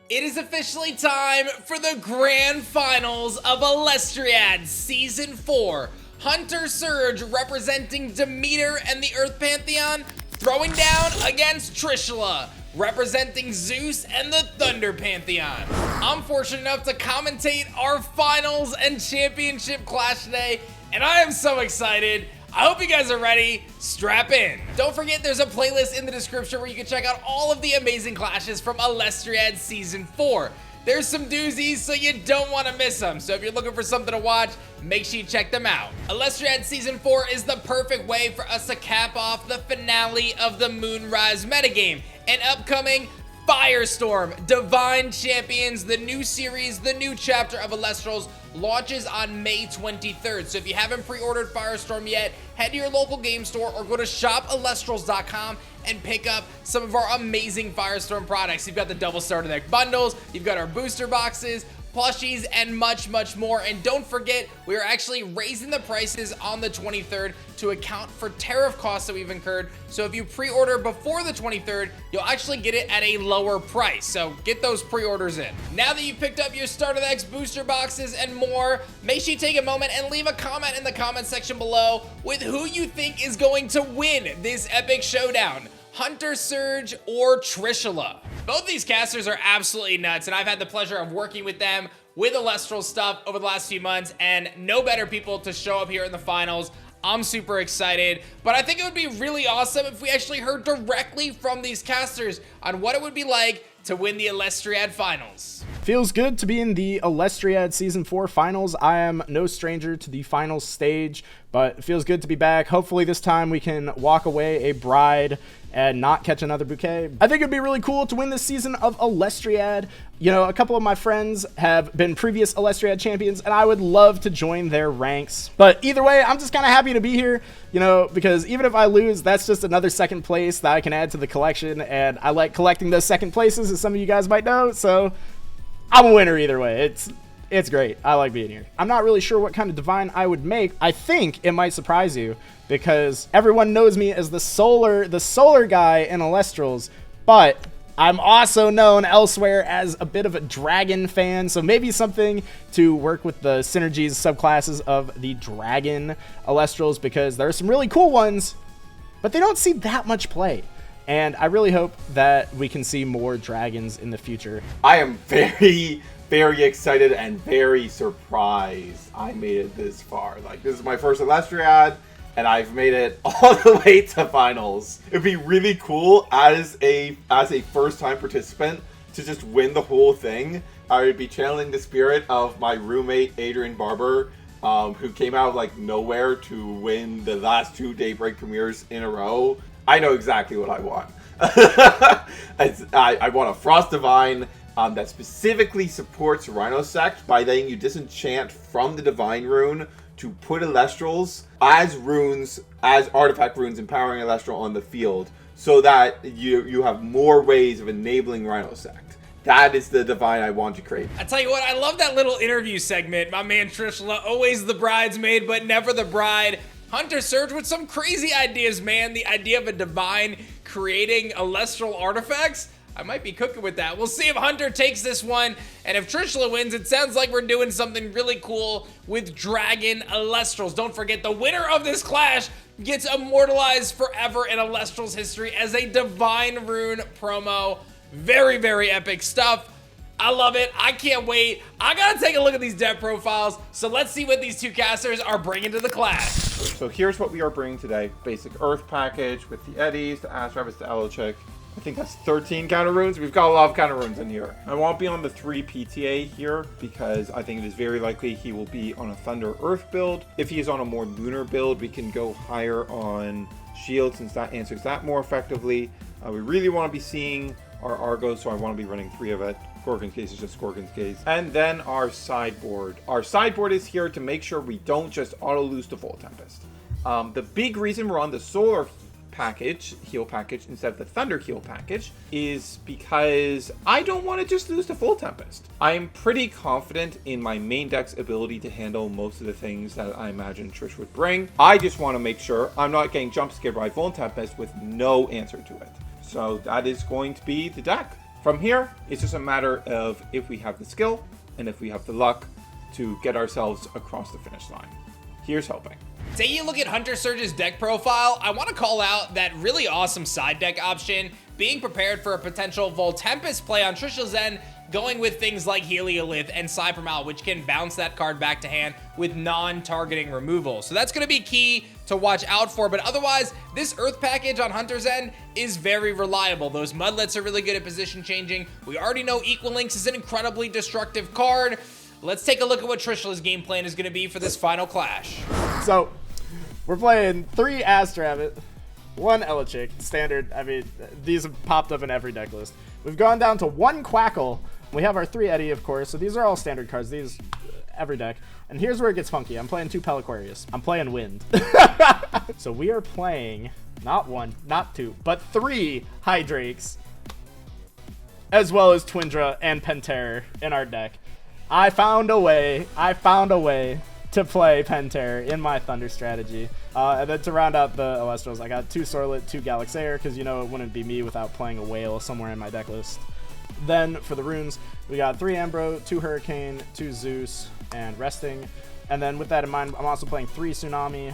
It is officially time for the grand finals of Elestriad Season 4. HunterSerge representing Demeter and the Earth Pantheon throwing down against Trishula representing Zeus and the Thunder Pantheon. I'm fortunate enough to commentate our finals and championship clash today, and I am so excited. I hope you guys are ready. Strap in. Don't forget there's a playlist in the description where you can check out all of the amazing clashes from Elestriad Season 4. There's some doozies, so you don't want to miss them. So if you're looking for something to watch, make sure you check them out. Elestriad Season 4 is the perfect way for us to cap off the finale of the Moonrise metagame. An upcoming Firestorm Divine Champions, the new series, the new chapter of Elestrals launches on May 23rd. So if you haven't pre-ordered Firestorm yet, head to your local game store or go to shopelestrals.com and pick up some of our amazing Firestorm products. You've got the double starter deck bundles, you've got our booster boxes, plushies, and much more. And don't forget, we are actually raising the prices on the 23rd to account for tariff costs that we've incurred. So if you pre-order before the 23rd, you'll actually get it at a lower price. So get those pre-orders in. Now that you've picked up your starter decks, booster boxes, and more, make sure you take a moment and leave a comment in the comment section below with who you think is going to win this epic showdown. HunterSerge or Trishula. Both these casters are absolutely nuts, and I've had the pleasure of working with them with Elestral stuff over the last few months, and no better people to show up here in the finals. I'm super excited, but I think it would be really awesome if we actually heard directly from these casters on what it would be like to win the Elestriad finals. Feels good to be in the Elestriad Season 4 finals. I am no stranger to the finals stage, but it feels good to be back. Hopefully this time we can walk away a bride and not catch another bouquet. I think it'd be really cool to win this season of Elestriad. You know, a couple of my friends have been previous Elestriad champions, and I would love to join their ranks. But either way, I'm just kind of happy to be here, you know, because even if I lose, that's just another second place that I can add to the collection, and I like collecting those second places, as some of you guys might know, so I'm a winner either way. It's great. I like being here. I'm not really sure what kind of divine I would make. I think it might surprise you because everyone knows me as the solar guy in Elestrals, but I'm also known elsewhere as a bit of a dragon fan, so maybe something to work with the synergies subclasses of the dragon Elestrals, because there are some really cool ones, but they don't see that much play. And I really hope that we can see more dragons in the future. I am very excited and very surprised I made it this far. Like, this is my first Elestriad, and I've made it all the way to finals. It'd be really cool as a first-time participant to just win the whole thing. I would be channeling the spirit of my roommate Adrian Barber, who came out of like nowhere to win the last 2 Daybreak premieres in a row. I know exactly what I want. I want a Frost Divine that specifically supports Rhino Sect by letting you disenchant from the Divine Rune to put Elestrals as runes, as artifact runes, empowering Elestral on the field, so that you have more ways of enabling Rhino Sect. That is the divine I want to create. I tell you what, I love that little interview segment. My man Trishula, always the bridesmaid, but never the bride. HunterSerge with some crazy ideas, man. The idea of a divine creating Elestral artifacts. I might be cooking with that. We'll see if Hunter takes this one, and if Trishula wins, it sounds like we're doing something really cool with Dragon Elestrals. Don't forget, the winner of this clash gets immortalized forever in Elestrals history as a Divine Rune promo. Very epic stuff. I love it. I can't wait. I gotta take a look at these deck profiles, so let's see what these two casters are bringing to the clash. So here's what we are bringing today. Basic Earth package with the Eddies, the Ash Rabbits, the Elochick. I think that's 13 counter runes. We've got a lot of counter runes in here. I won't be on the 3 PTA here because I think it is very likely he will be on a Thunder Earth build. If he is on a more Lunar build, we can go higher on Shield since that answers that more effectively. We really want to be seeing our Argos, so I want to be running 3 of it. Gorgon's Gaze is just Gorgon's Gaze. And then our sideboard. Our sideboard is here to make sure we don't just auto-lose to Full Tempest. The big reason we're on the Solar package, heal package, instead of the Thunder heal package is because I don't want to just lose to Full Tempest. I am pretty confident in my main deck's ability to handle most of the things that I imagine Trish would bring. I just want to make sure I'm not getting jump scared by Full Tempest with no answer to it. So that is going to be the deck. From here, it's just a matter of if we have the skill and if we have the luck to get ourselves across the finish line. Here's hoping. Say you look at HunterSerge's deck profile, I want to call out that really awesome side deck option, being prepared for a potential Voltempest play on Trishula's end, going with things like Heliolith and Cybermal, which can bounce that card back to hand with non-targeting removal. So that's going to be key to watch out for, but otherwise, this Earth package on Hunter's end is very reliable. Those Mudlets are really good at position changing. We already know Equal Links is an incredibly destructive card. Let's take a look at what Trishula's game plan is going to be for this final clash. So, we're playing 3 Astrabbit, 1 Elechick, standard. I mean, these have popped up in every deck list. We've gone down to 1 Quackle. We have our 3 Eddy, of course, so these are all standard cards. These, every deck. And here's where it gets funky. I'm playing 2 Peliquarius. I'm playing Wind. So we are playing, not 1, not 2, but 3 Hydrakes, as well as Twindra and Penterror in our deck. I found a way to play Penterror in my Thunder strategy. And then to round out the Elestrals, I got 2 Sorlet, 2 Galaxair, because you know it wouldn't be me without playing a Whale somewhere in my deck list. Then for the runes, we got 3 Ambro, 2 Hurricane, 2 Zeus, and Resting. And then with that in mind, I'm also playing 3 Tsunami,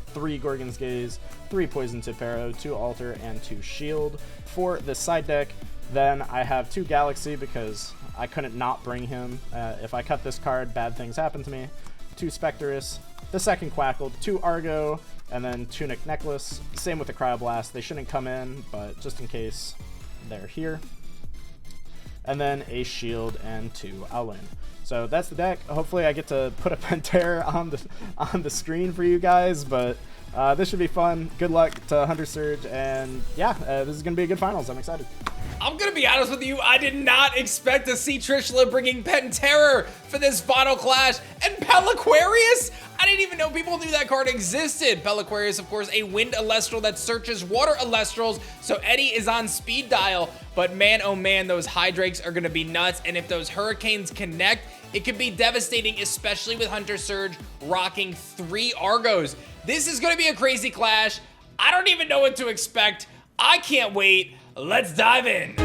3 Gorgon's Gaze, 3 Poison Tip Arrow, 2 Altar, and 2 Shield. For the side deck, then I have 2 Galaxy because I couldn't not bring him. If I cut this card, bad things happen to me. 2 Spectrus, the second Quackle, 2 Argo, and then Tunic Necklace. Same with the Cryoblast. They shouldn't come in, but just in case, they're here. And then a Shield and 2 Owlin. So that's the deck. Hopefully I get to put a Penterror on the screen for you guys, but this should be fun. Good luck to HunterSerge, and yeah, this is going to be a good finals. I'm excited. I'm gonna be honest with you, I did not expect to see Trishula bringing Penterror for this final clash, and Peliquarius? I didn't even know people knew that card existed. Peliquarius, of course, a wind Elestral that searches water Elestrals, so Eddy is on speed dial, but man, oh man, those Hydrakes are gonna be nuts, and if those Hurricanes connect, it could be devastating, especially with HunterSerge rocking 3 Argos. This is gonna be a crazy clash. I don't even know what to expect. I can't wait. Let's dive in.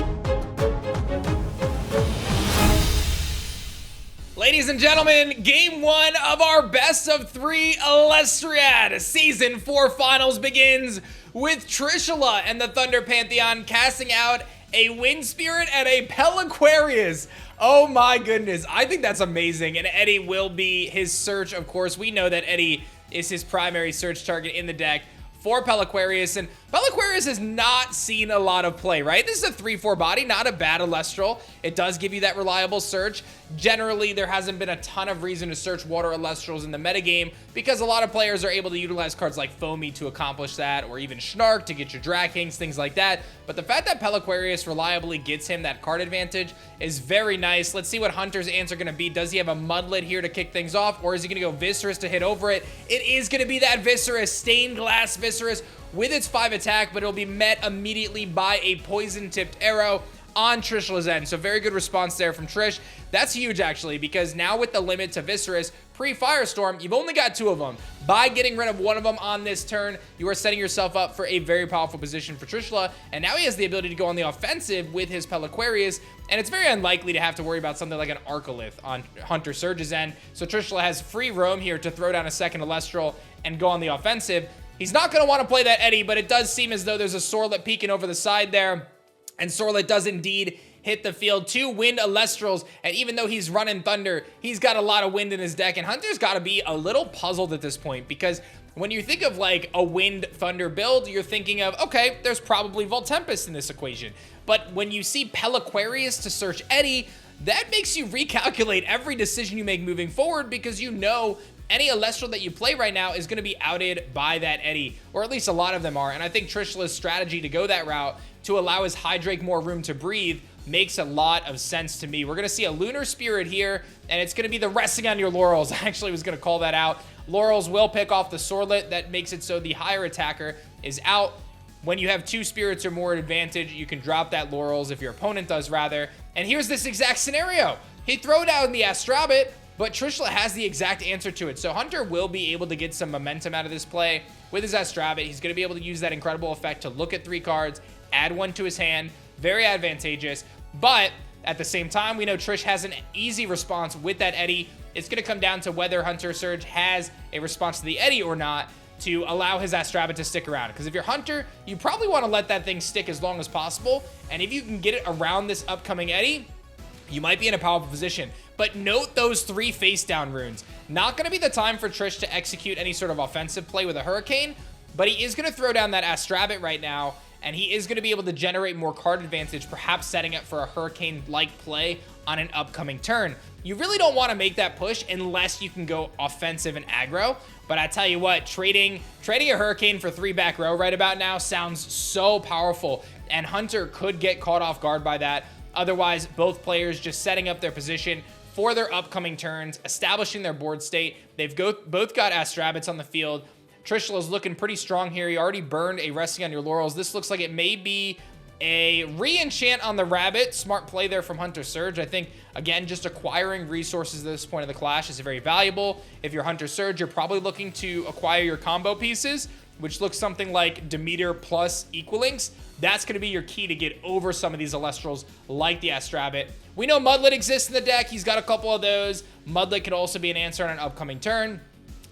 Ladies and gentlemen, game 1 of our best of 3 Elestriad Season 4 finals begins with Trishula and the Thunder Pantheon casting out a Wind Spirit and a Peliquarius. Oh my goodness, I think that's amazing, and Eddy will be his search, of course. We know that Eddy is his primary search target in the deck for Peliquarius, and Peliquarius has not seen a lot of play, right? This is a 3/4 body, not a bad Elestral. It does give you that reliable search. Generally, there hasn't been a ton of reason to search water Elestrals in the metagame because a lot of players are able to utilize cards like Foamy to accomplish that, or even Snark to get your Drag Kings, things like that. But the fact that Peliquarius reliably gets him that card advantage is very nice. Let's see what Hunter's answer going to be. Does he have a Mudlet here to kick things off, or is he going to go Viscerous to hit over it? It is going to be that Viscerous, Stained Glass Viscerous with its 5 attack, but it'll be met immediately by a Poison-Tipped Arrow on Trishula's end. So very good response there from Trish. That's huge, actually, because now with the limit to Viscerous pre-Firestorm, you've only got 2 of them. By getting rid of 1 of them on this turn, you are setting yourself up for a very powerful position for Trishula, and now he has the ability to go on the offensive with his Peliquarius, and it's very unlikely to have to worry about something like an Arcolith on HunterSerge's end. So Trishula has free roam here to throw down a second Elestral and go on the offensive. He's not going to want to play that Eddy, but it does seem as though there's a Sorlet peeking over the side there. And Sorlet does indeed hit the field. 2 wind Elestrals, and even though he's running Thunder, he's got a lot of wind in his deck, and Hunter's got to be a little puzzled at this point, because when you think of like a wind Thunder build, you're thinking of, okay, there's probably Voltempest in this equation. But when you see Peliquarius to search Eddy, that makes you recalculate every decision you make moving forward, because you know any Elestral that you play right now is going to be outed by that Eddy, or at least a lot of them are. And I think Trishula's strategy to go that route to allow his Hydrake more room to breathe makes a lot of sense to me. We're going to see a Lunar Spirit here, and it's going to be the resting on your laurels. I actually was going to call that out. Laurels will pick off the Sorlet. That makes it so the higher attacker is out. When you have 2 spirits or more advantage, you can drop that Laurels if your opponent does, rather. And here's this exact scenario. He throw down the Astrabbit, but Trishula has the exact answer to it. So Hunter will be able to get some momentum out of this play with his Astrabbit. He's going to be able to use that incredible effect to look at 3 cards, add 1 to his hand. Very advantageous. But at the same time, we know Trish has an easy response with that Eddy. It's going to come down to whether HunterSerge has a response to the Eddy or not to allow his Astrabbit to stick around. Because if you're Hunter, you probably want to let that thing stick as long as possible. And if you can get it around this upcoming Eddy, you might be in a powerful position. But note those 3 face down runes. Not going to be the time for Trish to execute any sort of offensive play with a Hurricane, but he is going to throw down that Astrabbit right now, and he is going to be able to generate more card advantage, perhaps setting up for a Hurricane-like play on an upcoming turn. You really don't want to make that push unless you can go offensive and aggro, but I tell you what, trading a Hurricane for 3 back row right about now sounds so powerful, and Hunter could get caught off guard by that. Otherwise, both players just setting up their position for their upcoming turns, establishing their board state. They've both got Astrabbits on the field. Trishula's looking pretty strong here. He already burned a Resting on Your Laurels. This looks like it may be a re-enchant on the Rabbit. Smart play there from HunterSerge. I think, again, just acquiring resources at this point of the clash is very valuable. If you're HunterSerge, you're probably looking to acquire your combo pieces, which looks something like Demeter plus Equalinks. That's going to be your key to get over some of these Elestrals like the Astrabbit. We know Mudlet exists in the deck. He's got a couple of those. Mudlet could also be an answer on an upcoming turn.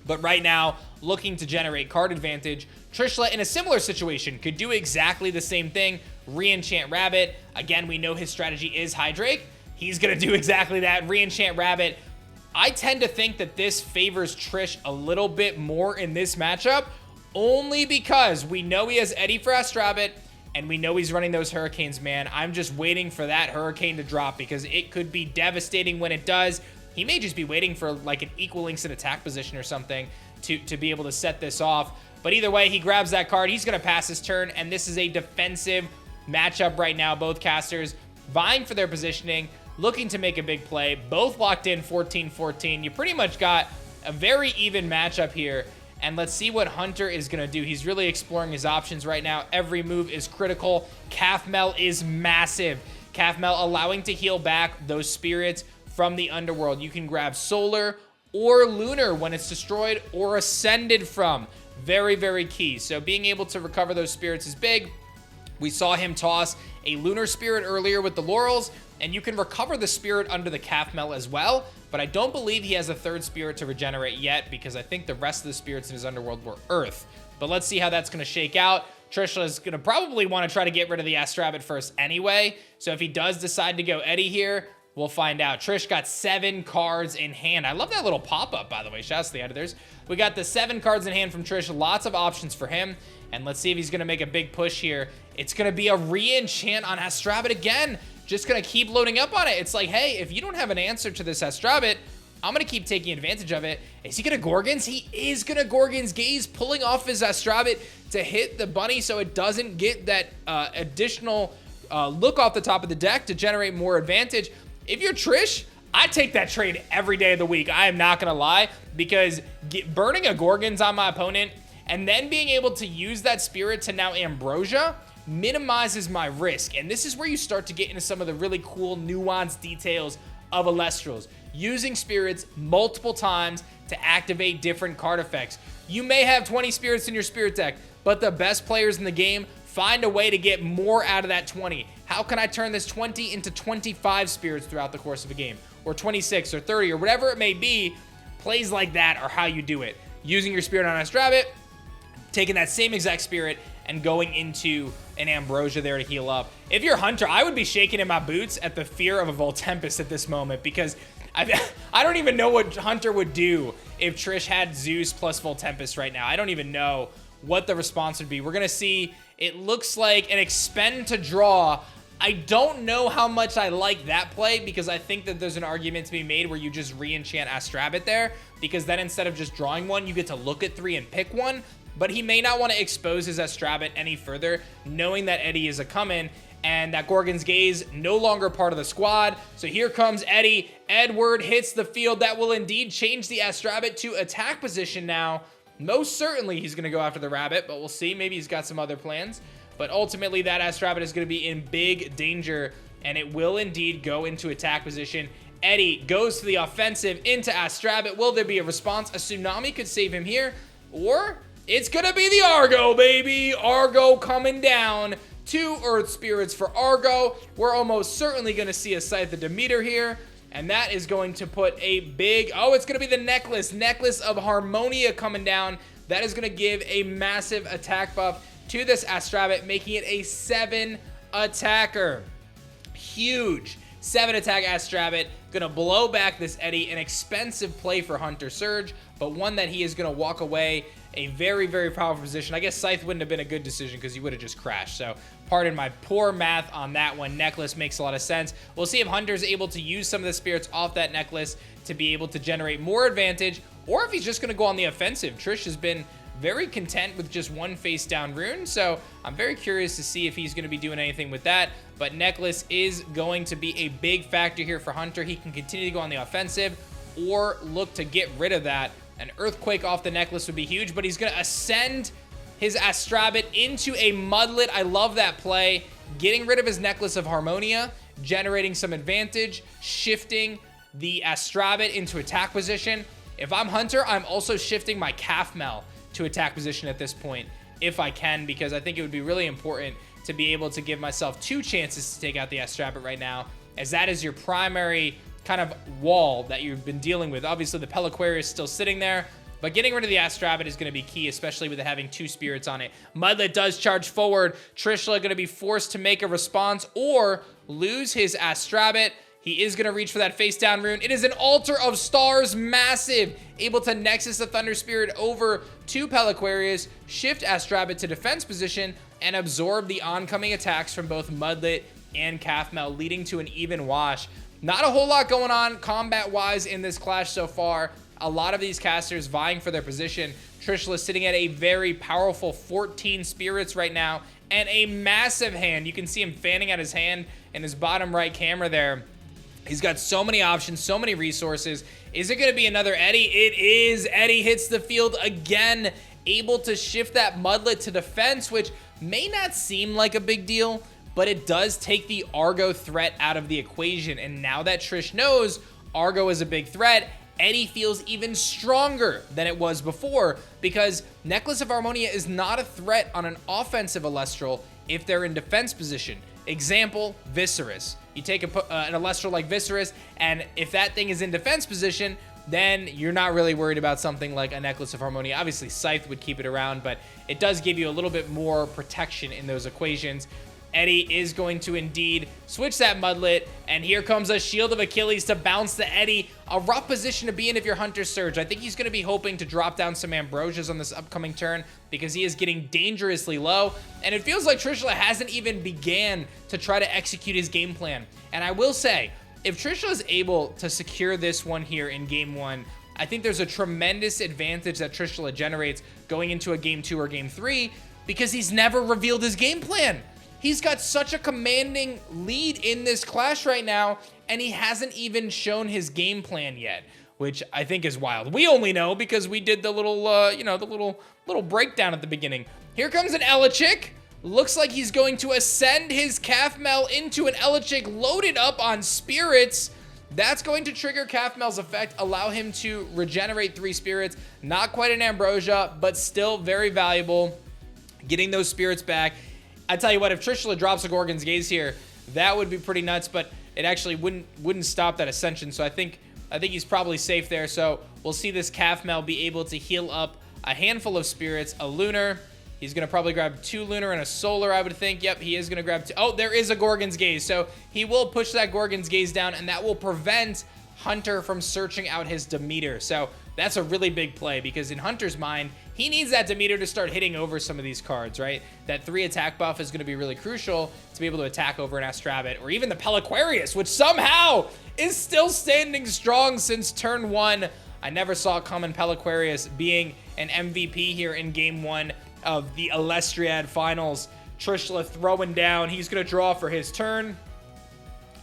But right now, looking to generate card advantage, Trishula in a similar situation could do exactly the same thing. Re-enchant Rabbit. Again, we know his strategy is Hydrake. He's going to do exactly that. Re-enchant Rabbit. I tend to think that this favors Trish a little bit more in this matchup, only because we know he has Eddy for Astrabbit, and we know he's running those Hurricanes, man. I'm just waiting for that Hurricane to drop because it could be devastating when it does. He may just be waiting for like an Equalinks in attack position or something to be able to set this off. But either way, he grabs that card. He's going to pass his turn, and this is a defensive matchup right now. Both casters vying for their positioning, looking to make a big play. Both locked in 14-14. You pretty much got a very even matchup here. And let's see what Hunter is going to do. He's really exploring his options right now. Every move is critical. Calf Mel is massive. Calf Mel allowing to heal back those spirits from the underworld. You can grab Solar or Lunar when it's destroyed or Ascended from. Very, very key. So being able to recover those spirits is big. We saw him toss a Lunar Spirit earlier with the Laurels, and you can recover the Spirit under the Calf Mel as well, but I don't believe he has a 3rd Spirit to regenerate yet because I think the rest of the spirits in his underworld were Earth. But let's see how that's going to shake out. Trishula is going to probably want to try to get rid of the Astrabbit first anyway, so if he does decide to go Eddy here, we'll find out. Trish got 7 cards in hand. I love that little pop-up, by the way. Shouts to the editors. We got the 7 cards in hand from Trish. Lots of options for him. And let's see if he's going to make a big push here. It's going to be a re-enchant on Astrabbit again. Just going to keep loading up on it. It's like, hey, if you don't have an answer to this Astrabbit, I'm going to keep taking advantage of it. Is he going to Gorgons? He is going to Gorgons Gaze, pulling off his Astrabbit to hit the bunny so it doesn't get that additional look off the top of the deck to generate more advantage. If you're Trish, I take that trade every day of the week. I am not going to lie, because burning a Gorgons on my opponent and then being able to use that spirit to now Ambrosia minimizes my risk. And this is where you start to get into some of the really cool nuanced details of Elestrals. Using spirits multiple times to activate different card effects. You may have 20 spirits in your spirit deck, but the best players in the game find a way to get more out of that 20. How can I turn this 20 into 25 spirits throughout the course of a game? Or 26 or 30 or whatever it may be. Plays like that are how you do it. Using your spirit on Astrabbit, taking that same exact spirit and going into an Ambrosia there to heal up. If you're Hunter, I would be shaking in my boots at the fear of a Voltempest at this moment, because I don't even know what Hunter would do if Trish had Zeus plus Voltempest right now. I don't even know what the response would be. We're going to see, it looks like an expend to draw. I don't know how much I like that play, because I think that there's an argument to be made where you just re-enchant Astrabbit there, because then instead of just drawing one, you get to look at 3 and pick one. But he may not want to expose his Astrabbit any further, knowing that Eddy is a coming, and that Gorgon's Gaze no longer part of the squad. So here comes Eddy. Edward hits the field. That will indeed change the Astrabbit to attack position now. Most certainly he's going to go after the Rabbit, but we'll see. Maybe he's got some other plans. But ultimately, that Astrabbit is going to be in big danger, and it will indeed go into attack position. Eddy goes to the offensive into Astrabbit. Will there be a response? A Tsunami could save him here, or it's going to be the Argo, baby. Argo coming down 2 Earth Spirits for Argo. We're almost certainly going to see a Scythe of Demeter here. And that is going to put a big... Oh, it's going to be the Necklace of Harmonia coming down. That is going to give a massive attack buff to this Astrabit, making it a 7 attacker. Huge 7 attack Astrabit. Going to blow back this Eddie. An expensive play for HunterSerge, but one that he is going to walk away a very, very powerful position. I guess Scythe wouldn't have been a good decision because he would have just crashed. So pardon my poor math on that one. Necklace makes a lot of sense. We'll see if Hunter's able to use some of the spirits off that Necklace to be able to generate more advantage, or if he's just going to go on the offensive. Trish has been very content with just one face down rune, so I'm very curious to see if he's going to be doing anything with that. But Necklace is going to be a big factor here for Hunter. He can continue to go on the offensive or look to get rid of that. An Earthquake off the Necklace would be huge, but he's going to ascend his Astrabit into a Mudlet. I love that play. Getting rid of his Necklace of Harmonia, generating some advantage, shifting the Astrabit into attack position. If I'm Hunter, I'm also shifting my Calfmel to attack position at this point, if I can, because I think it would be really important to be able to give myself 2 chances to take out the Astrabit right now, as that is your primary kind of wall that you've been dealing with. Obviously, the Peliquaria is still sitting there, but getting rid of the Astrabit is going to be key, especially with it having 2 spirits on it. Mudlet does charge forward. Trishula going to be forced to make a response or lose his Astrabit. He is going to reach for that face down rune. It is an Altar of Stars, massive. Able to Nexus the Thunder Spirit over 2 Peliquarias, shift Astrabit to defense position, and absorb the oncoming attacks from both Mudlet and Calfmel, leading to an even wash. Not a whole lot going on combat-wise in this clash so far. A lot of these casters vying for their position. Trishula sitting at a very powerful 14 spirits right now, and a massive hand. You can see him fanning out his hand in his bottom right camera there. He's got so many options, so many resources. Is it going to be another Eddie? It is. Eddie hits the field again, able to shift that Mudlet to defense, which may not seem like a big deal, but it does take the Argo threat out of the equation. And now that Trish knows Argo is a big threat, Eddie feels even stronger than it was before, because Necklace of Harmonia is not a threat on an offensive Elestral if they're in defense position. Example, Viserys. You take an Elestral like Viserys, and if that thing is in defense position, then you're not really worried about something like a Necklace of Harmonia. Obviously, Scythe would keep it around, but it does give you a little bit more protection in those equations. Eddie is going to indeed switch that Mudlet, and here comes a Shield of Achilles to bounce the Eddie. A rough position to be in if you're HunterSerge. I think he's going to be hoping to drop down some Ambrosias on this upcoming turn because he is getting dangerously low, and it feels like Trishula hasn't even began to try to execute his game plan. And I will say, if Trishula is able to secure this one here in Game 1, I think there's a tremendous advantage that Trishula generates going into a Game 2 or Game 3 because he's never revealed his game plan. He's got such a commanding lead in this clash right now, and he hasn't even shown his game plan yet, which I think is wild. We only know because we did the little, the little breakdown at the beginning. Here comes an Elechick. Looks like he's going to ascend his Calfmel into an Elechick loaded up on spirits. That's going to trigger Calfmel's effect, allow him to regenerate 3 spirits. Not quite an Ambrosia, but still very valuable. Getting those spirits back. I tell you what, if Trishula drops a Gorgon's Gaze here, that would be pretty nuts, but it actually wouldn't stop that ascension, so I think he's probably safe there. So we'll see this Calfmel be able to heal up a handful of spirits, a Lunar. He's going to probably grab 2 Lunar and a Solar, I would think. Yep, he is going to grab 2. Oh, there is a Gorgon's Gaze, so he will push that Gorgon's Gaze down, and that will prevent Hunter from searching out his Demeter. So that's a really big play because in Hunter's mind, he needs that Demeter to start hitting over some of these cards, right? That 3 attack buff is going to be really crucial to be able to attack over an Astrabit or even the Peliquarius, which somehow is still standing strong since turn 1. I never saw common Peliquarius being an MVP here in Game 1 of the Elestriad Finals. Trishula throwing down. He's going to draw for his turn.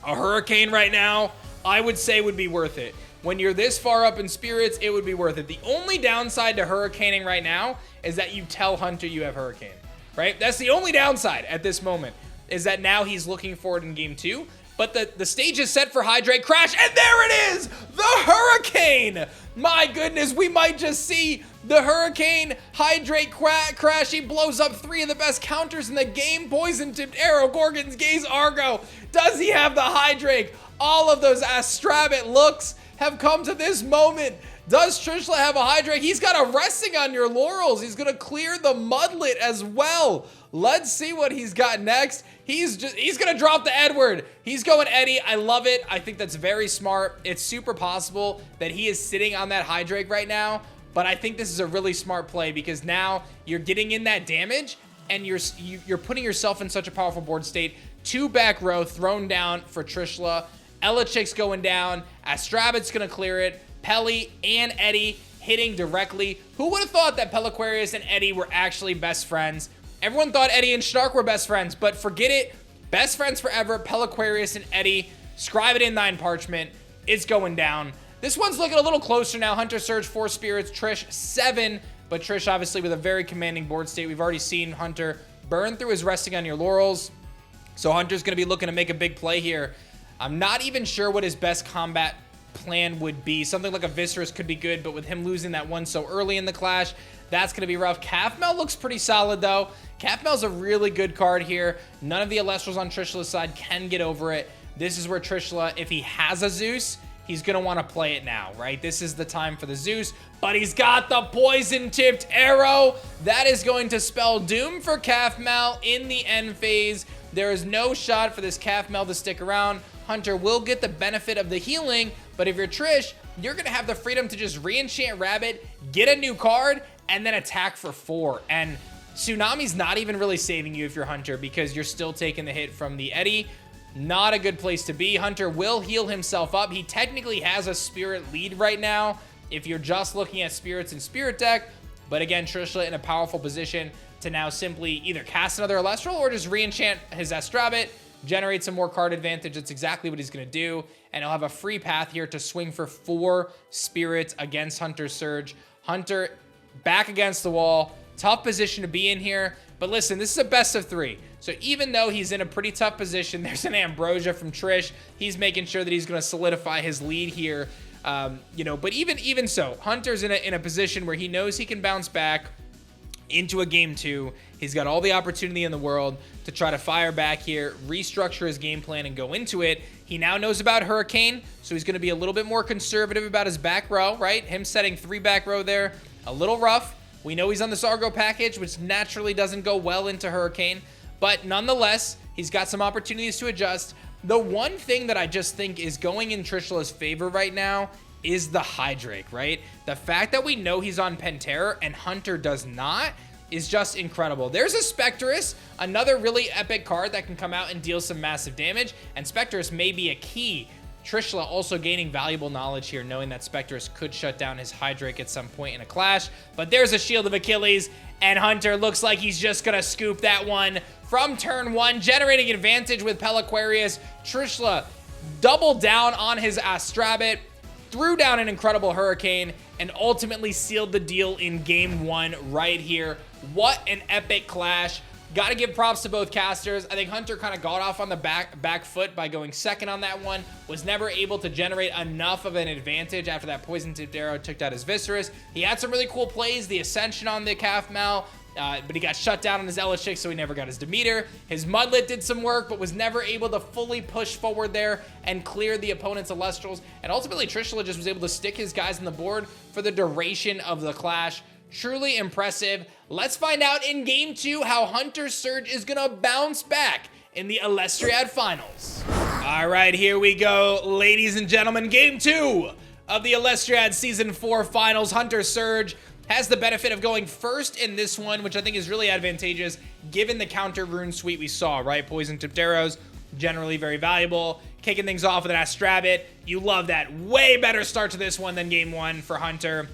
A Hurricane right now, I would say would be worth it. When you're this far up in spirits, it would be worth it. The only downside to Hurricaning right now is that you tell Hunter you have Hurricane, right? That's the only downside at this moment, is that now he's looking forward in Game 2. But the stage is set for Hydrate Crash, and there it is! The the Hurricane. My goodness, we might just see the Hurricane Hydrate crash. He blows up 3 of the best counters in the game. Poison Tipped Arrow, Gorgon's Gaze, Argo. Does he have the Hydrate? All of those Astrabit looks have come to this moment. Does Trishula have a Hydrate? He's got a Resting on Your Laurels. He's gonna clear the Mudlet as well. Let's see what he's got next. He's gonna drop the Edward. He's going Eddie. I love it. I think that's very smart. It's super possible that he is sitting on that Hydrate right now, but I think this is a really smart play because now you're getting in that damage and you're putting yourself in such a powerful board state. 2 back row thrown down for Trishula. Elechic's going down. Astrabit's gonna clear it. Pelly and Eddie hitting directly. Who would have thought that Peliquarius and Eddie were actually best friends? Everyone thought Eddie and Snark were best friends, but forget it. Best friends forever, Peliquarius and Eddie. Scribe it in 9 Parchment. It's going down. This one's looking a little closer now. HunterSerge 4 Spirits, Trish 7, but Trish obviously with a very commanding board state. We've already seen Hunter burn through his Resting on Your Laurels, so Hunter's going to be looking to make a big play here. I'm not even sure what his best combat plan would be. Something like a Viscerus could be good, but with him losing that one so early in the clash, that's going to be rough. Calfmel looks pretty solid, though. Calfmel's a really good card here. None of the Elestrals on Trishula's side can get over it. This is where Trishula, if he has a Zeus, he's going to want to play it now, right? This is the time for the Zeus, but he's got the Poison-Tipped Arrow. That is going to spell doom for Calfmel in the end phase. There is no shot for this Calfmel to stick around. Hunter will get the benefit of the healing, but if you're Trish, you're going to have the freedom to just re-enchant Rabbit, get a new card, and then attack for 4. And Tsunami's not even really saving you if you're Hunter because you're still taking the hit from the Eddie. Not a good place to be. Hunter will heal himself up. He technically has a Spirit lead right now if you're just looking at Spirits and Spirit deck. But again, Trishula in a powerful position to now simply either cast another Elestral or just re-enchant his Astrabit, generate some more card advantage. That's exactly what he's going to do. And he'll have a free path here to swing for 4 Spirits against HunterSerge. Hunter back against the wall. Tough position to be in here. But listen, this is a best of 3. So even though he's in a pretty tough position, there's an Ambrosia from Trish. He's making sure that he's going to solidify his lead here. But even so, Hunter's in a position where he knows he can bounce back into a game 2. He's got all the opportunity in the world to try to fire back here, restructure his game plan, and go into it. He now knows about Hurricane, so he's going to be a little bit more conservative about his back row, right? Him setting 3 back row there, a little rough. We know he's on this Argo package, which naturally doesn't go well into Hurricane, but nonetheless, he's got some opportunities to adjust. The one thing that I just think is going in Trishula's favor right now is the Hydrake, right? The fact that we know he's on Pantera and Hunter does not is just incredible. There's a Spectrus, another really epic card that can come out and deal some massive damage, and Spectrus may be a key. Trishula also gaining valuable knowledge here, knowing that Spectrus could shut down his Hydrake at some point in a clash. But there's a Shield of Achilles, and Hunter looks like he's just gonna scoop that one from turn 1, generating advantage with Peliquarius. Trishula doubled down on his Astrabit, threw down an incredible Hurricane, and ultimately sealed the deal in game 1 right here. What an epic clash. Got to give props to both casters. I think Hunter kind of got off on the back foot by going second on that one. Was never able to generate enough of an advantage after that Poison-Tipped Arrow took out his Viscerus. He had some really cool plays, the Ascension on the Calfmel, but he got shut down on his Elechic, so he never got his Demeter. His Mudlet did some work, but was never able to fully push forward there and clear the opponent's Elestrals. And ultimately, Trishula just was able to stick his guys on the board for the duration of the clash. Truly impressive. Let's find out in game 2 how HunterSerge is gonna bounce back in the Elestriad finals. All right, here we go, ladies and gentlemen. Game 2 of the Elestriad Season 4 finals. HunterSerge has the benefit of going first in this one, which I think is really advantageous given the counter rune suite we saw, right? Poison-Tipped Arrows, generally very valuable. Kicking things off with an Astrabit. You love that. Way better start to this one than game 1 for Hunter.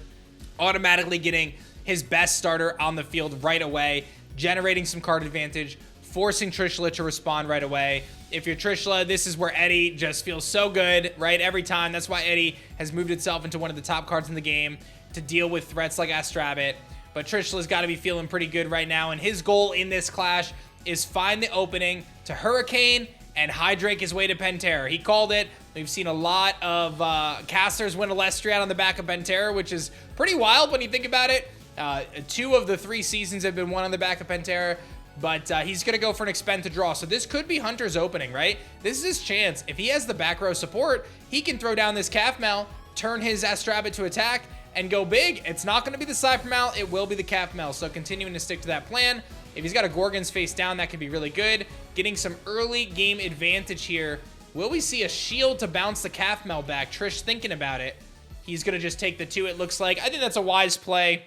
Automatically getting his best starter on the field right away, generating some card advantage, forcing Trishula to respond right away. If you're Trishula, this is where Eddie just feels so good, right? Every time. That's why Eddie has moved itself into one of the top cards in the game to deal with threats like Astrabit. But Trishula's got to be feeling pretty good right now, and his goal in this clash is find the opening to Hurricane and hydrate his way to Pantera. He called it. We've seen a lot of casters win Elestriad on the back of Pantera, which is pretty wild when you think about it. 2 of the 3 seasons have been won on the back of Pantera, but he's going to go for an expend to draw. So this could be Hunter's opening, right? This is his chance. If he has the back row support, he can throw down this Calf Mal, turn his Astrabit to attack, and go big. It's not going to be the Cypher Mal, it will be the Calf Mal. So continuing to stick to that plan. If he's got a Gorgon's face down, that could be really good. Getting some early game advantage here. Will we see a shield to bounce the Calf Mal back? Trish thinking about it. He's going to just take the 2, it looks like. I think that's a wise play.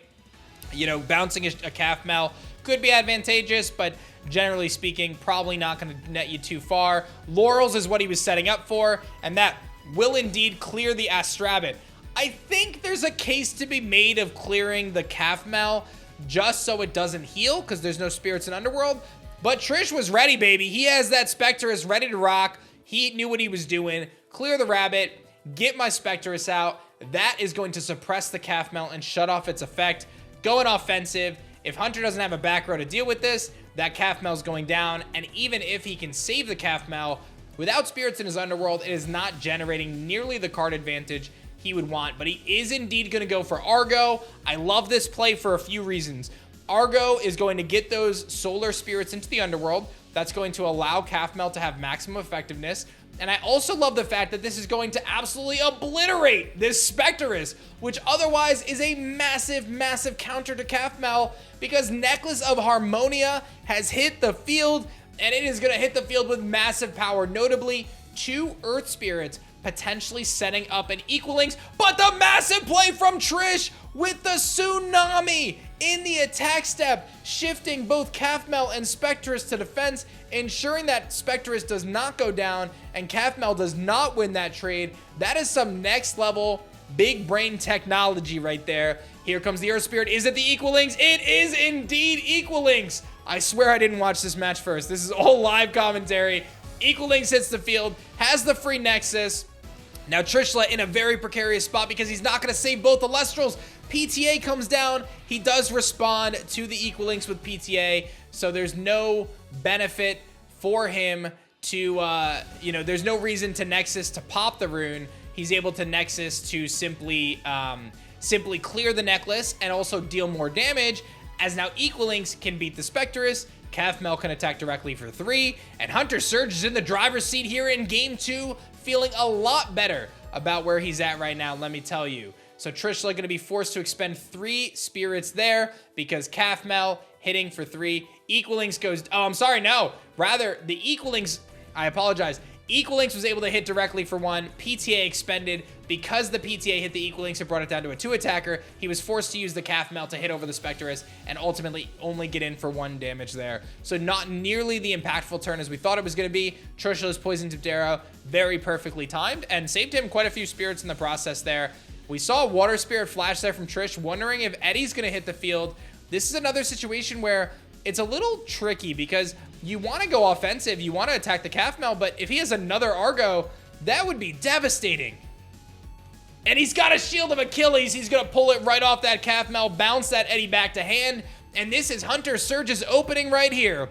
You know, bouncing a Calf Mal could be advantageous, but generally speaking, probably not going to net you too far. Laurels is what he was setting up for, and that will indeed clear the Astrabit. I think there's a case to be made of clearing the Calf Mal just so it doesn't heal, because there's no spirits in Underworld. But Trish was ready, baby. He has that Spectrus ready to rock. He knew what he was doing. Clear the rabbit, get my Spectrus out. That is going to suppress the Calf Mal and shut off its effect. Going offensive. If Hunter doesn't have a back row to deal with this, that Calf Mal's going down. And even if he can save the Calf Mal, without spirits in his Underworld, it is not generating nearly the card advantage he would want. But he is indeed going to go for Argo. I love this play for a few reasons. Argo is going to get those solar spirits into the Underworld. That's going to allow Calf Mal to have maximum effectiveness. And I also love the fact that this is going to absolutely obliterate this Spectrus, which otherwise is a massive, massive counter to Calf Mal, because Necklace of Harmonia has hit the field, and it is going to hit the field with massive power, notably 2 Earth Spirits, potentially setting up an Equal Links, but the massive play from Trish with the Tsunami in the attack step, shifting both Calf Mal and Spectrus to defense, ensuring that Spectrus does not go down and Calf Mal does not win that trade. That is some next level big brain technology right there. Here comes the Earth Spirit. Is it the Equal Links? It is indeed Equal Links. I swear I didn't watch this match first. This is all live commentary. Equal Links hits the field, has the free Nexus. Now Trishula in a very precarious spot because he's not going to save both Elestrals. PTA comes down. He does respond to the Equal Links with PTA, so there's no benefit for him to, there's no reason to Nexus to pop the rune. He's able to Nexus to simply clear the necklace and also deal more damage, as now Equal Links can beat the Spectrus. Calf Mal can attack directly for 3, and HunterSerge is in the driver's seat here in Game 2, feeling a lot better about where he's at right now, let me tell you. So Trishula going to be forced to expend 3 spirits there because Calf Mal hitting for 3. Equal Links goes, oh, I'm sorry, no. Rather, the Equal Links, I apologize. Equal Links was able to hit directly for 1. PTA expended. Because the PTA hit the Equal Links and brought it down to a 2-attacker, he was forced to use the Calf Mal to hit over the Spectrus and ultimately only get in for 1 damage there. So not nearly the impactful turn as we thought it was going to be. Trishula's Poison Tipped Arrow, very perfectly timed, and saved him quite a few spirits in the process there. We saw a Water Spirit flash there from Trish, wondering if Eddie's going to hit the field. This is another situation where it's a little tricky because you want to go offensive, you want to attack the Calf Mal, but if he has another Argo, that would be devastating. And he's got a Shield of Achilles. He's going to pull it right off that Calf Mal, bounce that Eddie back to hand. And this is HunterSerge's opening right here.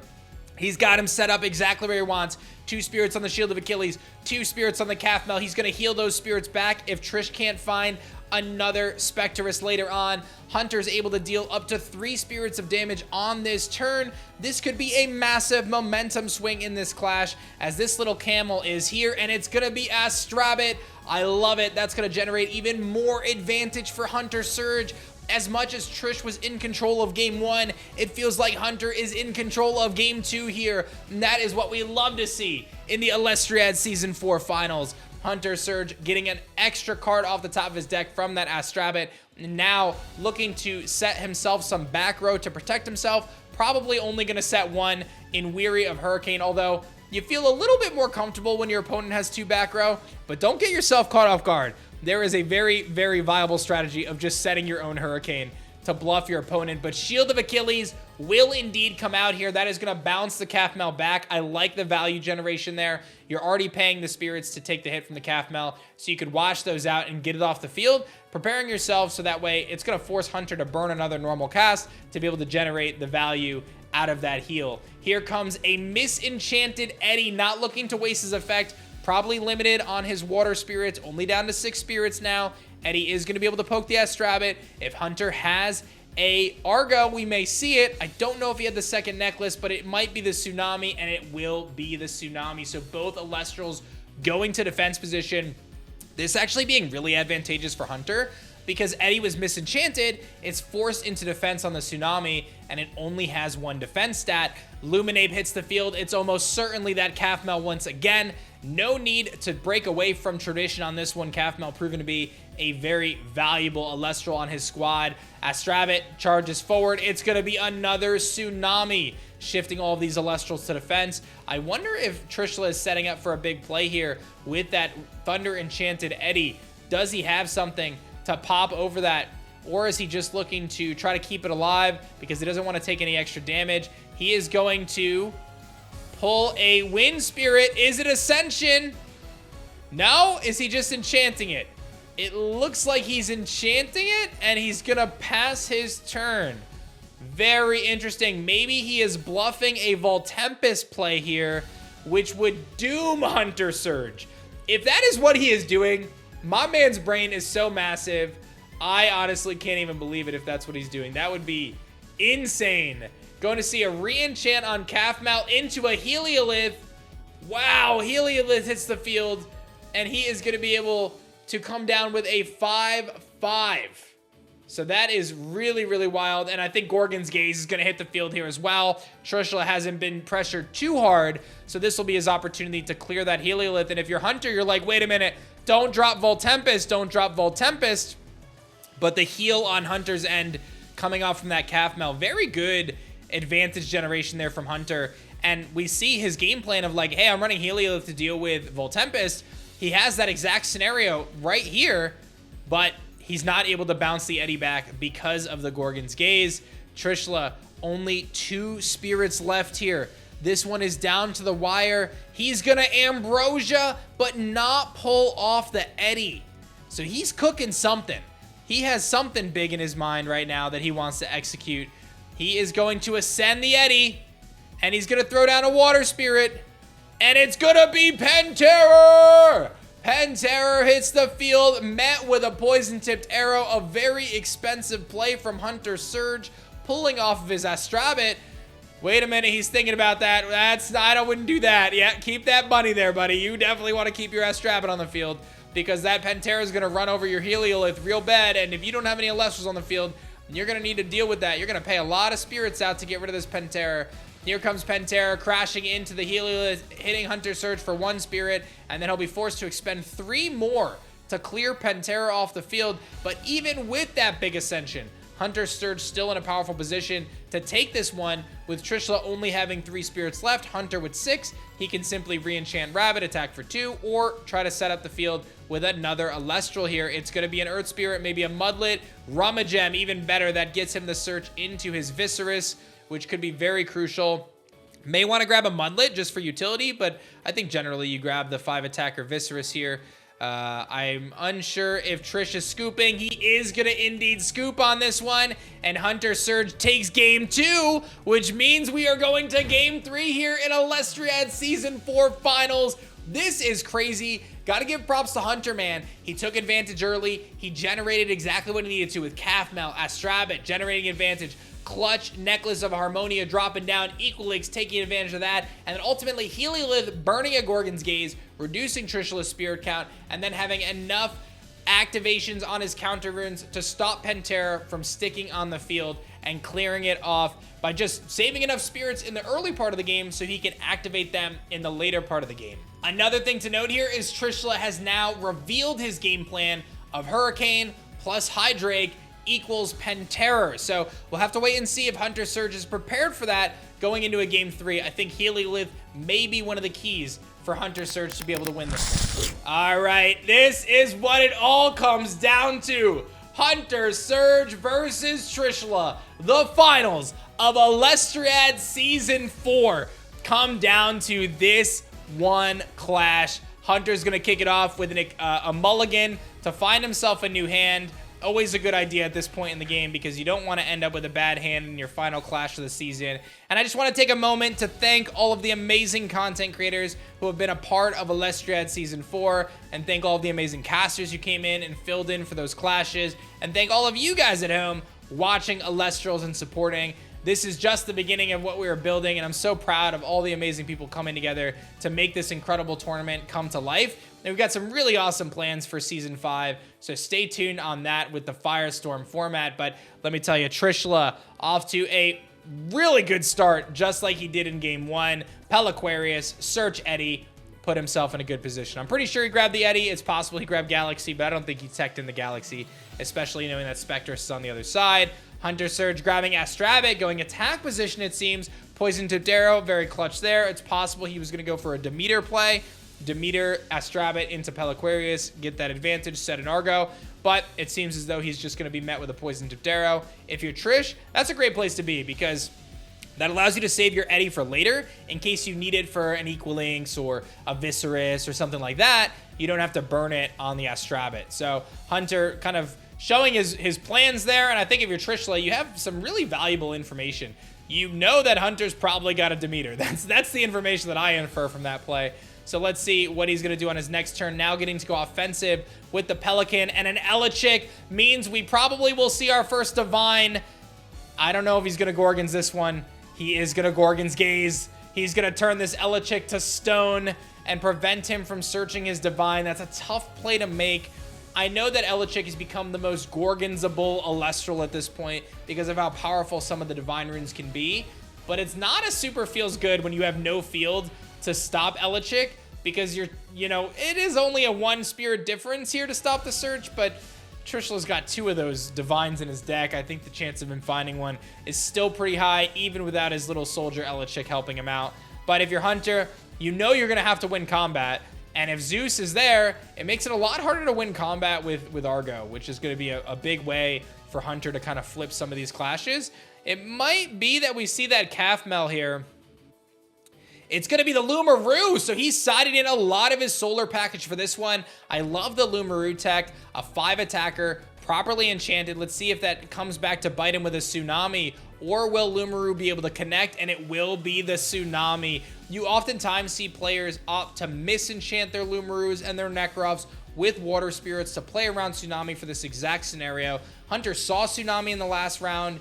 He's got him set up exactly where he wants. 2 spirits on the Shield of Achilles, 2 spirits on the Calf Mal. He's going to heal those spirits back if Trish can't find another Spectrus later on. Hunter's able to deal up to 3 spirits of damage on this turn. This could be a massive momentum swing in this clash, as this little camel is here, and it's going to be Astrabit. I love it. That's going to generate even more advantage for HunterSerge. As much as Trish was in control of Game 1, it feels like Hunter is in control of Game 2 here. And that is what we love to see in the Elestriad Season 4 Finals. HunterSerge getting an extra card off the top of his deck from that Astrabit. Now looking to set himself some back row to protect himself. Probably only going to set 1 in Weary of Hurricane, although you feel a little bit more comfortable when your opponent has 2 back row. But don't get yourself caught off guard. There is a very, very viable strategy of just setting your own Hurricane. to bluff your opponent. But Shield of Achilles will indeed come out here. That is going to bounce the Calf-Mel back. I like the value generation there. You're already paying the spirits to take the hit from the Calf-Mel, so you could wash those out and get it off the field, preparing yourself so that way it's going to force Hunter to burn another normal cast to be able to generate the value out of that heal. Here comes a Misenchanted Eddie, not looking to waste his effect, probably limited on his water spirits, only down to 6 spirits now. Eddie is going to be able to poke the Astrabbit. If Hunter has a Argo, we may see it. I don't know if he had the second necklace, but it might be the Tsunami, and it will be the Tsunami. So both Elestrals going to defense position. This actually being really advantageous for Hunter, because Eddie was misenchanted, it's forced into defense on the Tsunami, and it only has 1 defense stat. Luminape hits the field. It's almost certainly that Calf-Mel once again. No need to break away from tradition on this one. Calf-Mel proven to be a very valuable Elestral on his squad. Astrabbit charges forward. It's going to be another Tsunami, shifting all of these Elestrals to defense. I wonder if Trishula is setting up for a big play here with that Thunder Enchanted Eddie. Does he have something to pop over that, or is he just looking to try to keep it alive because he doesn't want to take any extra damage? He is going to pull a Wind Spirit. Is it Ascension? No? Is he just enchanting it? It looks like he's enchanting it, and he's gonna pass his turn. Very interesting. Maybe he is bluffing a Voltempest play here, which would doom HunterSerge. If that is what he is doing, my man's brain is so massive, I honestly can't even believe it if that's what he's doing. That would be insane. Going to see a re-enchant on Calf-Mel into a Heliolith. Wow, Heliolith hits the field, and he is going to be able to come down with a 5/5. So that is really, really wild, and I think Gorgon's Gaze is going to hit the field here as well. Trishula hasn't been pressured too hard, so this will be his opportunity to clear that Heliolith. And if you're Hunter, you're like, wait a minute, don't drop Voltempest, don't drop Voltempest. But the heal on Hunter's end coming off from that Calf-Mel, very good advantage generation there from Hunter. And we see his game plan of like, hey, I'm running Heliolith to deal with Voltempest. He has that exact scenario right here, but he's not able to bounce the Eddie back because of the Gorgon's Gaze. Trishula, only 2 spirits left here. This one is down to the wire. He's gonna Ambrosia, but not pull off the Eddie. So he's cooking something. He has something big in his mind right now that he wants to execute. He is going to ascend the Eddie, and he's gonna throw down a water spirit, and it's gonna be Penterror! Penterror hits the field, met with a poison-tipped arrow. A very expensive play from HunterSerge, pulling off of his Astrabbit. Wait a minute, he's thinking about that. I wouldn't do that. Yeah, keep that bunny there, buddy. You definitely want to keep your Astrabbit on the field, because that Penterror is going to run over your Heliolith real bad, and if you don't have any Elestrals on the field, you're going to need to deal with that. You're going to pay a lot of spirits out to get rid of this Penterror. Here comes Penterror crashing into the Heliolith, hitting HunterSerge for 1 spirit, and then he'll be forced to expend 3 more to clear Penterror off the field. But even with that big ascension, HunterSerge still in a powerful position to take this one. With Trishula only having 3 spirits left, Hunter with 6, he can simply re-enchant Rabbit, attack for 2, or try to set up the field with another Elestral here. It's going to be an Earth Spirit, maybe a Mudlet, Rummagem, even better. That gets him the search into his Viscerus, which could be very crucial. May want to grab a Mudlet just for utility, but I think generally you grab the 5-attacker Viscerus here. I'm unsure if Trish is scooping. He is going to indeed scoop on this one, and HunterSerge takes game 2, which means we are going to game 3 here in Elestriad Season 4 Finals. This is crazy. Got to give props to Hunter, man. He took advantage early. He generated exactly what he needed to with Calf-Mel, Astrabbit, generating advantage. Clutch, Necklace of Harmonia dropping down, Equalix taking advantage of that, and then ultimately Heliolith burning a Gorgon's Gaze, reducing Trishula's spirit count, and then having enough activations on his counter runes to stop Penterror from sticking on the field and clearing it off by just saving enough spirits in the early part of the game so he can activate them in the later part of the game. Another thing to note here is Trishula has now revealed his game plan of Hurricane plus Hydrake equals Penterror. So we'll have to wait and see if HunterSerge is prepared for that going into a game 3. I think Heliolith may be one of the keys for HunterSerge to be able to win this one. All right, this is what it all comes down to. HunterSerge versus Trishula. The finals of Elestriad Season 4 come down to this one clash. Hunter's gonna kick it off with a mulligan to find himself a new hand. Always a good idea at this point in the game because you don't want to end up with a bad hand in your final clash of the season. And I just want to take a moment to thank all of the amazing content creators who have been a part of Elestriad Season 4, and thank all of the amazing casters who came in and filled in for those clashes, and thank all of you guys at home watching Elestrals and supporting. This is just the beginning of what we are building, and I'm so proud of all the amazing people coming together to make this incredible tournament come to life. And we've got some really awesome plans for Season 5, so stay tuned on that with the Firestorm format. But let me tell you, Trishula off to a really good start, just like he did in Game 1. Peliquarius, Search Eddie, put himself in a good position. I'm pretty sure he grabbed the Eddie. It's possible he grabbed Galaxy, but I don't think he teched in the Galaxy, especially knowing that Spectrus is on the other side. HunterSerge grabbing Astrabit, going attack position, it seems. Poison Tipped Arrow, very clutch there. It's possible he was going to go for a Demeter play. Demeter, Astrabit into Peliquarius, get that advantage, set an Argo. But it seems as though he's just going to be met with a Poison Tipped Arrow. If you're Trish, that's a great place to be because that allows you to save your Eddie for later in case you need it for an Equalinx or a Viscerus or something like that. You don't have to burn it on the Astrabit. So Hunter kind of showing his plans there, and I think if you're Trishula, you have some really valuable information. You know that Hunter's probably got a Demeter. That's the information that I infer from that play. So let's see what he's going to do on his next turn. Now getting to go offensive with the Pelican, and an Elechick means we probably will see our first Divine. I don't know if he's going to Gorgons this one. He is going to Gorgon's Gaze. He's going to turn this Elechick to stone and prevent him from searching his Divine. That's a tough play to make. I know that Elechick has become the most Gorgonsable Elestral at this point because of how powerful some of the Divine runes can be, but it's not a super feels good when you have no field to stop Elechick because it is only a 1 spirit difference here to stop the search, but Trishula's got 2 of those Divines in his deck. I think the chance of him finding one is still pretty high, even without his little soldier Elechick helping him out. But if you're Hunter, you know you're going to have to win combat. And if Zeus is there, it makes it a lot harder to win combat with Argo, which is going to be a big way for Hunter to kind of flip some of these clashes. It might be that we see that Calf Mel here. It's going to be the Lumaroo, so he's sided in a lot of his solar package for this one. I love the Lumaroo tech, a 5 attacker, properly enchanted. Let's see if that comes back to bite him with a Tsunami, or will Lumaroo be able to connect, and it will be the Tsunami. You oftentimes see players opt to misenchant their Lumaroos and their Necrofs with Water Spirits to play around Tsunami for this exact scenario. Hunter saw Tsunami in the last round,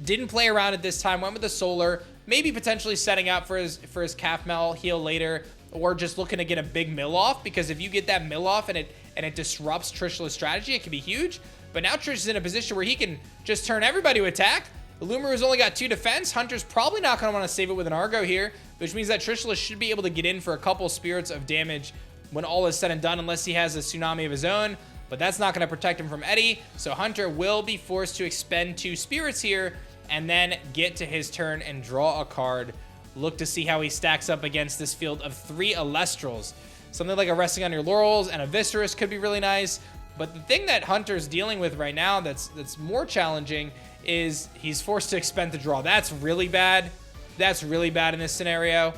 didn't play around it this time, went with the Solar, maybe potentially setting up for his Calf Mel heal later, or just looking to get a big mill off, because if you get that mill off and it disrupts Trishula's strategy, it can be huge. But now Trish is in a position where he can just turn everybody to attack. The Lumaroo's only got 2 defense. Hunter's probably not going to want to save it with an Argo here, which means that Trishula should be able to get in for a couple spirits of damage when all is said and done, unless he has a Tsunami of his own. But that's not going to protect him from Eddie, so Hunter will be forced to expend 2 spirits here and then get to his turn and draw a card. Look to see how he stacks up against this field of 3 Elestrals. Something like a Resting on Your Laurels and a Viscerus could be really nice. But the thing that Hunter's dealing with right now that's more challenging is he's forced to expend the draw. That's really bad. That's really bad in this scenario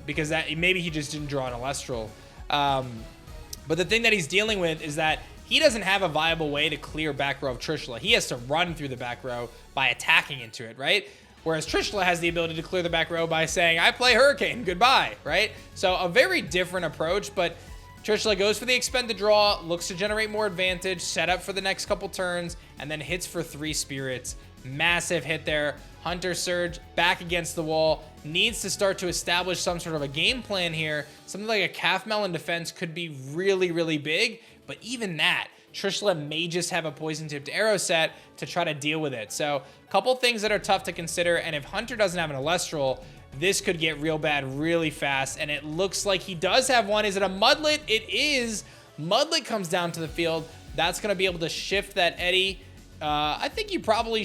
because maybe he just didn't draw an Elestral. But the thing that he's dealing with is that he doesn't have a viable way to clear back row of Trishula. He has to run through the back row by attacking into it, right? Whereas Trishula has the ability to clear the back row by saying, I play Hurricane, goodbye, right? So a very different approach, but Trishula goes for the expended draw, looks to generate more advantage, set up for the next couple turns, and then hits for 3 spirits. Massive hit there. HunterSerge back against the wall, needs to start to establish some sort of a game plan here. Something like a Calf Mel in defense could be really, really big, but even that, Trishula may just have a Poison Tipped Arrow set to try to deal with it. So a couple things that are tough to consider, and if Hunter doesn't have an Elestral, this could get real bad really fast, and it looks like he does have one. Is it a Mudlet? It is. Mudlet comes down to the field. That's going to be able to shift that Eddie. I think I'm probably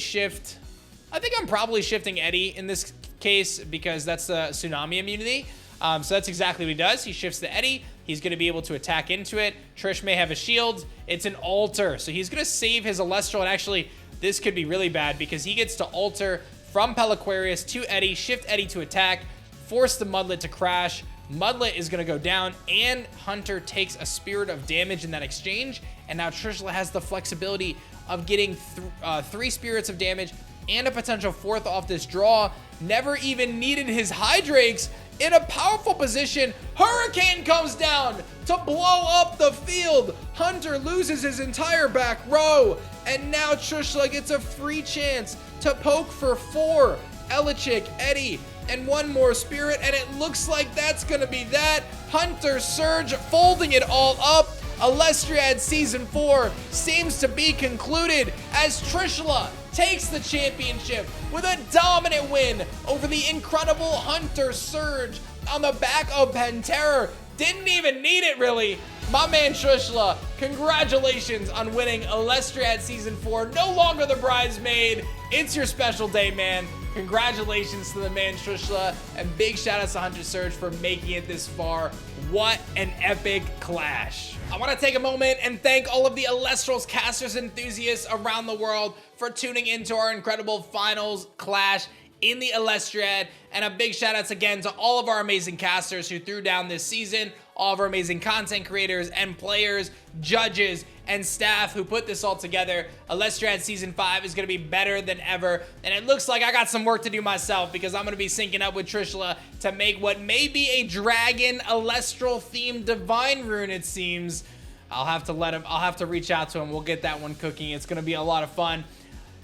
shifting Eddie in this case because that's the Tsunami immunity. So that's exactly what he does. He shifts the Eddie. He's going to be able to attack into it. Trish may have a shield. It's an altar, so he's going to save his Elestral, and actually, this could be really bad because he gets to alter from Peliquarius to Eddie, shift Eddie to attack, force the Mudlet to crash. Mudlet is going to go down, and Hunter takes a Spirit of damage in that exchange, and now Trishula has the flexibility of getting 3 spirits of damage and a potential 4th off this draw. Never even needed his Hydrakes. In a powerful position, Hurricane comes down to blow up the field. Hunter loses his entire back row, and now Trishula gets a free chance to poke for 4. Elechick, Eddie, and 1 more spirit, and it looks like that's gonna be that. HunterSerge folding it all up. Elestriad Season 4 seems to be concluded as Trishula takes the championship with a dominant win over the incredible HunterSerge on the back of Pantera. Didn't even need it, really. My man Trishula, congratulations on winning Elestriad Season 4. No longer the bridesmaid. It's your special day, man. Congratulations to the man Trishula, and big shout outs to HunterSerge for making it this far. What an epic clash. I want to take a moment and thank all of the Elestrals casters enthusiasts around the world for tuning into our incredible finals clash in the Elestriad, and a big shout outs again to all of our amazing casters who threw down this season, all of our amazing content creators and players, judges, and staff who put this all together. Elestriad Season 5 is going to be better than ever, and it looks like I got some work to do myself because I'm going to be syncing up with Trishula to make what may be a dragon Elestral themed divine rune, it seems. I'll have to reach out to him. We'll get that one cooking. It's going to be a lot of fun.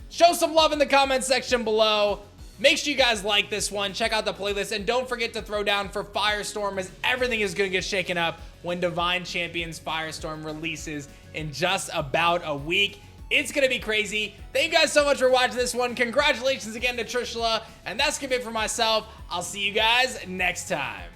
Show some love in the comment section below. Make sure you guys like this one, check out the playlist, and don't forget to throw down for Firestorm, as everything is going to get shaken up when Divine Champions Firestorm releases in just about a week. It's going to be crazy. Thank you guys so much for watching this one. Congratulations again to Trishula, and that's going to be it for myself. I'll see you guys next time.